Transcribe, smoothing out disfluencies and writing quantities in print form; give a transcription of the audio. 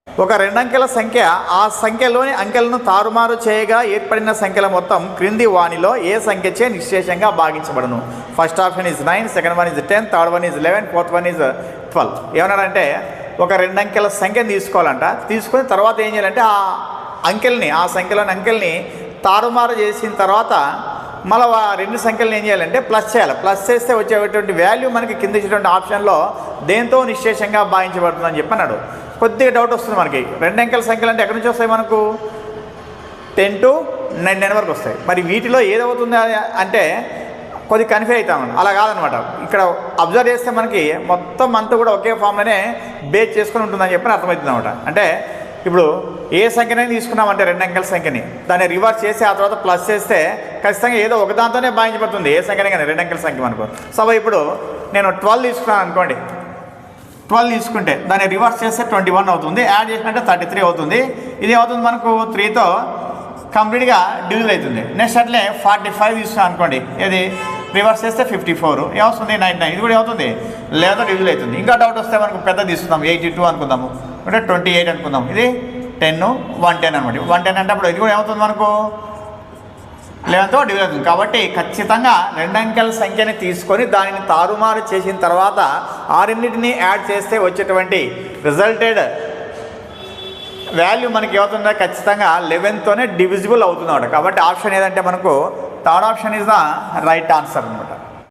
ఒక రెండంకెల సంఖ్య ఆ సంఖ్యలోని అంకెలను తారుమారు చేయగా ఏర్పడిన సంఖ్యల మొత్తం క్రింది వానిలో ఏ సంఖ్యచే నిశ్శేషంగా భాగించబడును. First option is 9, second one is 10, third one is 11, fourth one is 12. ఏమన్నారంటే ఒక రెండంకెల సంఖ్యను తీసుకోవాలంట. తీసుకొని తర్వాత ఏం చేయాలంటే ఆ అంకెల్ని, ఆ సంఖ్యలోని అంకెల్ని తారుమారు చేసిన తర్వాత మళ్ళీ ఆ రెండు సంఖ్యలను ఏం చేయాలంటే ప్లస్ చేయాలి. ప్లస్ చేస్తే వచ్చేటువంటి వాల్యూ మనకి కింద ఇచ్చేటువంటి ఆప్షన్లో దేంతో నిశ్శేషంగా భావించబడుతుందని చెప్పి అన్నాడు. కొద్దిగా డౌట్ వస్తుంది మనకి. రెండు అంకెల సంఖ్యలు అంటే ఎక్కడి నుంచి వస్తాయి మనకు? 10 to 9 వరకు వస్తాయి. మరి వీటిలో ఏదవుతుంది అంటే కొద్ది కన్ఫ్యూజ్ అవుతాం. అలా కాదనమాట. ఇక్కడ అబ్జర్వ్ చేస్తే మనకి మొత్తం అంతా కూడా ఒకే ఫామ్లోనే బేస్ చేసుకొని ఉంటుందని చెప్పి అర్థమవుతుంది అనమాట. అంటే ఇప్పుడు ఏ సంఖ్యనైనా తీసుకున్నామంటే రెండు అంకెల సంఖ్యని దాన్ని రివర్స్ చేసి ఆ తర్వాత ప్లస్ చేస్తే ఖచ్చితంగా ఏదో ఒక దాంతోనే భావించబడుతుంది. ఏ సంఖ్యనే కానీ రెండు అంకెల సంఖ్య మనకు. సో ఇప్పుడు నేను 12 తీసుకున్నాను అనుకోండి. 12 తీసుకుంటే దాన్ని రివర్స్ చేస్తే 21 అవుతుంది. యాడ్ చేసినట్టే 33 అవుతుంది. ఇది అవుతుంది మనకు 3తో కంప్లీట్గా డివిజన్ అవుతుంది. నెక్స్ట్ అట్లే 45 తీసుకున్నాను అనుకోండి. ఇది రివర్స్ చేస్తే 54 ఏమవుతుంది? 99. ఇది కూడా ఏమవుతుంది? 11తో డివిజన్ అవుతుంది. ఇంకా డౌట్ వస్తే మనకు పెద్ద తీసుకుందాం. 82 అనుకుందాము, అంటే 28 అనుకుందాం. ఇది 10, 110 అనమాట. 110 అంటే అప్పుడు ఇది కూడా ఏమవుతుంది మనకు? 11తో డివిజన్ అవుతుంది. కాబట్టి ఖచ్చితంగా రెండు అంకెల సంఖ్యని తీసుకొని దానిని తారుమారు చేసిన తర్వాత ఆ రెండింటిని యాడ్ చేస్తే వచ్చేటువంటి రిజల్టెడ్ వాల్యూ మనకి ఏమవుతుందో ఖచ్చితంగా 11తోనే డివిజిబుల్ అవుతుంది అన్నమాట. కాబట్టి ఆప్షన్ ఏదంటే మనకు third option is the right answer అనమాట.